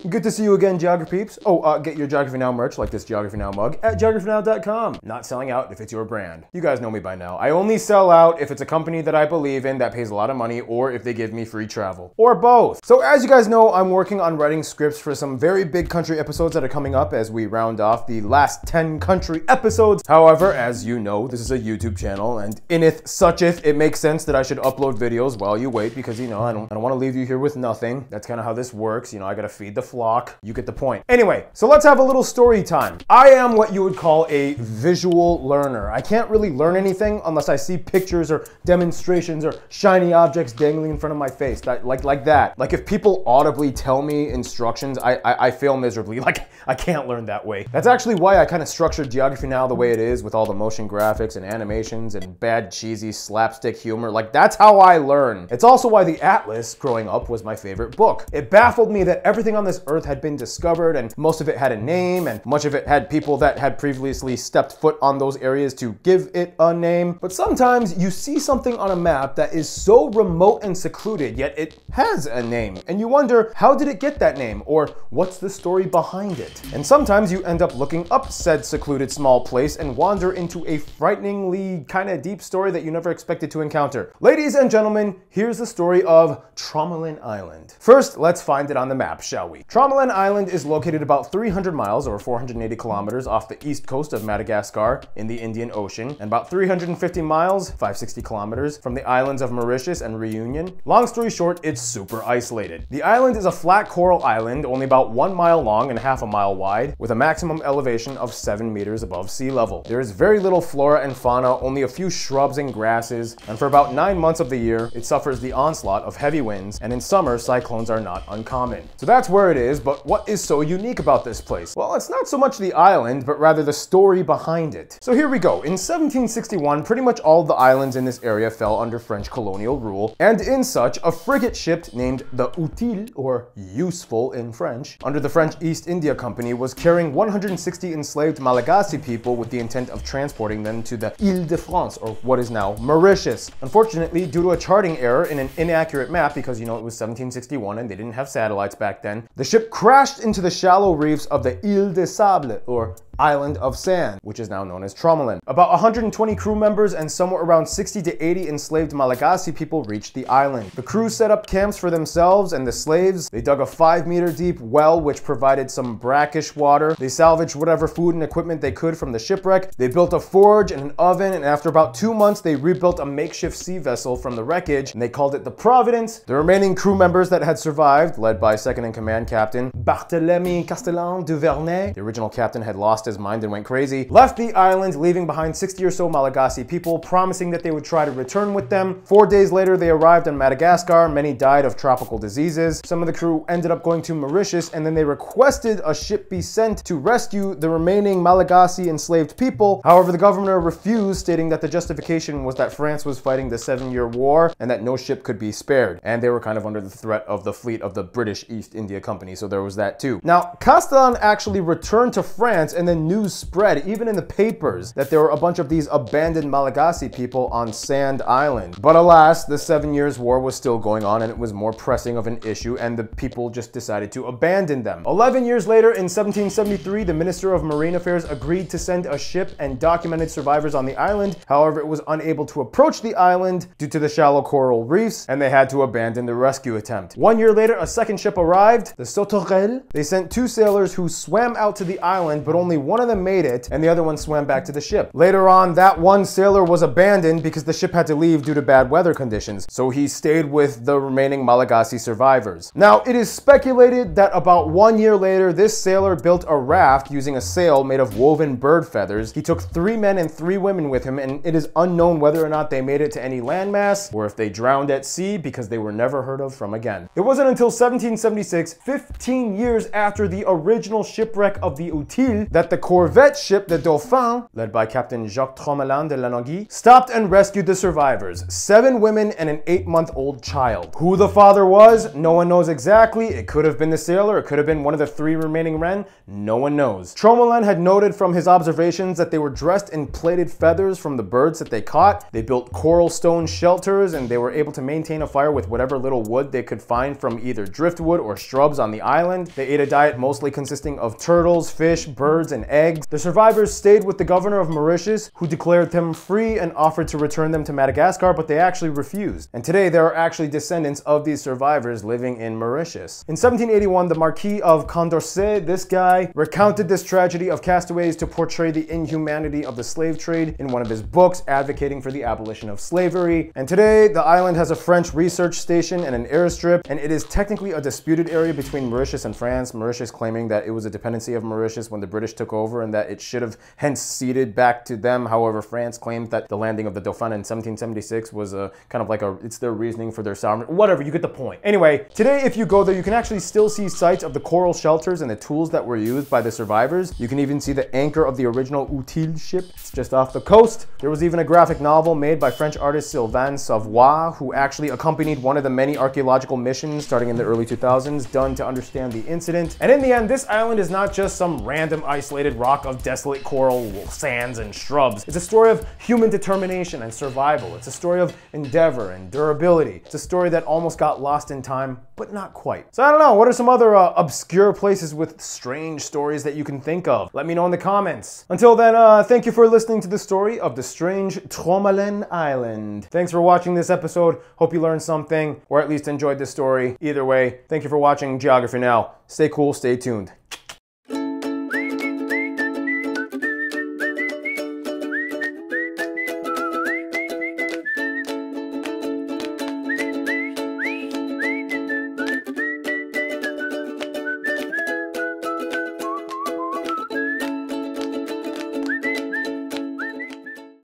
Good to see you again, Geography peeps. Get your Geography Now merch like this Geography Now mug at geographynow.com. Not selling out if it's your brand. You guys know me by now. I only sell out if it's a company that I believe in that pays a lot of money or if they give me free travel. Or both. So as you guys know, I'm working on writing scripts for some very big country episodes that are coming up as we round off the last 10 country episodes. However, as you know, this is a YouTube channel and sucheth, it makes sense that I should upload videos while you wait because, you know, I don't want to leave you here with nothing. That's kind of how this works. You know, I got to feed the flock. You get the point. Anyway, so let's have a little story time. I am what you would call a visual learner. I can't really learn anything unless I see pictures or demonstrations or shiny objects dangling in front of my face. Like that. Like if people audibly tell me instructions, I fail miserably. Like I can't learn that way. That's actually why I kind of structured Geography Now the way it is with all the motion graphics and animations and bad cheesy slapstick humor. Like that's how I learn. It's also why the Atlas growing up was my favorite book. It baffled me that everything on this earth had been discovered and most of it had a name and much of it had people that had previously stepped foot on those areas to give it a name. But sometimes you see something on a map that is so remote and secluded, yet it has a name. And you wonder, how did it get that name? Or what's the story behind it? And sometimes you end up looking up said secluded small place and wander into a frighteningly kind of deep story that you never expected to encounter. Ladies and gentlemen, here's the story of Tromelin Island. First, let's find it on the map, shall we? Tromelin Island is located about 300 miles or 480 kilometers off the east coast of Madagascar in the Indian Ocean and about 350 miles, 560 kilometers, from the islands of Mauritius and Reunion. Long story short, it's super isolated. The island is a flat coral island only about 1 mile long and half a mile wide with a maximum elevation of 7 meters above sea level. There is very little flora and fauna, only a few shrubs and grasses, and for about 9 months of the year, it suffers the onslaught of heavy winds, and in summer, cyclones are not uncommon. So that's where it is, but what is so unique about this place? Well, it's not so much the island, but rather the story behind it. So here we go. In 1761, pretty much all of the islands in this area fell under French colonial rule, and in such, a frigate ship named the Utile, or useful in French, under the French East India Company was carrying 160 enslaved Malagasy people with the intent of transporting them to the Ile-de-France, or what is now Mauritius. Unfortunately, due to a charting error in an inaccurate map, because you know it was 1761 and they didn't have satellites back then, the ship crashed into the shallow reefs of the Ile de Sable, or Island of Sand, which is now known as Tromelin. About 120 crew members and somewhere around 60 to 80 enslaved Malagasy people reached the island. The crew set up camps for themselves and the slaves. They dug a 5-meter deep well which provided some brackish water. They salvaged whatever food and equipment they could from the shipwreck. They built a forge and an oven, and after about 2 months they rebuilt a makeshift sea vessel from the wreckage and they called it the Providence. The remaining crew members that had survived, led by second-in-command Captain Barthélemy Castellan du Vernet, the original captain had lost his mind and went crazy, left the island, leaving behind 60 or so Malagasy people, promising that they would try to return with them. 4 days later, they arrived in Madagascar. Many died of tropical diseases. Some of the crew ended up going to Mauritius, and then they requested a ship be sent to rescue the remaining Malagasy enslaved people. However, the governor refused, stating that the justification was that France was fighting the 7-year war and that no ship could be spared. And they were kind of under the threat of the fleet of the British East India Company, so there was that too. Now, Castellan actually returned to France, and then news spread, even in the papers, that there were a bunch of these abandoned Malagasy people on Sand Island. But alas, the 7 Years' War was still going on and it was more pressing of an issue, and the people just decided to abandon them. 11 years later, in 1773, the Minister of Marine Affairs agreed to send a ship and documented survivors on the island. However, it was unable to approach the island due to the shallow coral reefs, and they had to abandon the rescue attempt. 1 year later, a second ship arrived, the Sauterelle. They sent 2 sailors who swam out to the island, but only one of them made it, and the other one swam back to the ship. Later on, that one sailor was abandoned because the ship had to leave due to bad weather conditions, so he stayed with the remaining Malagasy survivors. Now, it is speculated that about 1 year later, this sailor built a raft using a sail made of woven bird feathers. He took 3 men and 3 women with him, and it is unknown whether or not they made it to any landmass, or if they drowned at sea, because they were never heard of from again. It wasn't until 1776, 15 years after the original shipwreck of the Utile, that that the corvette ship, the Dauphin, led by Captain Jacques Tromelin de Lanogui, stopped and rescued the survivors, 7 women and an 8-month-old child. Who the father was, no one knows exactly. It could have been the sailor, it could have been one of the 3 remaining men, no one knows. Tromelin had noted from his observations that they were dressed in plaited feathers from the birds that they caught. They built coral stone shelters, and they were able to maintain a fire with whatever little wood they could find from either driftwood or shrubs on the island. They ate a diet mostly consisting of turtles, fish, birds, and eggs. The survivors stayed with the governor of Mauritius, who declared them free and offered to return them to Madagascar, but they actually refused. And today there are actually descendants of these survivors living in Mauritius. In 1781, the Marquis of Condorcet, this guy, recounted this tragedy of castaways to portray the inhumanity of the slave trade in one of his books, advocating for the abolition of slavery. And today, the island has a French research station and an airstrip, and it is technically a disputed area between Mauritius and France. Mauritius claiming that it was a dependency of Mauritius when the British took over and that it should have hence ceded back to them. However, France claimed that the landing of the Dauphin in 1776 was a kind of like it's their reasoning for their sovereignty. Whatever, you get the point. Anyway, today if you go there, you can actually still see sites of the coral shelters and the tools that were used by the survivors. You can even see the anchor of the original Utile ship. It's just off the coast. There was even a graphic novel made by French artist Sylvain Savoie, who actually accompanied one of the many archaeological missions starting in the early 2000s done to understand the incident. And in the end, this island is not just some random isolated rock of desolate coral sands and shrubs. It's a story of human determination and survival. It's a story of endeavor and durability. It's a story that almost got lost in time, but not quite. So I don't know, what are some other obscure places with strange stories that you can think of? Let me know in the comments. Until then, thank you for listening to the story of the strange Tromelin Island. Thanks for watching this episode. Hope you learned something, or at least enjoyed this story. Either way, thank you for watching Geography Now. Stay cool, stay tuned.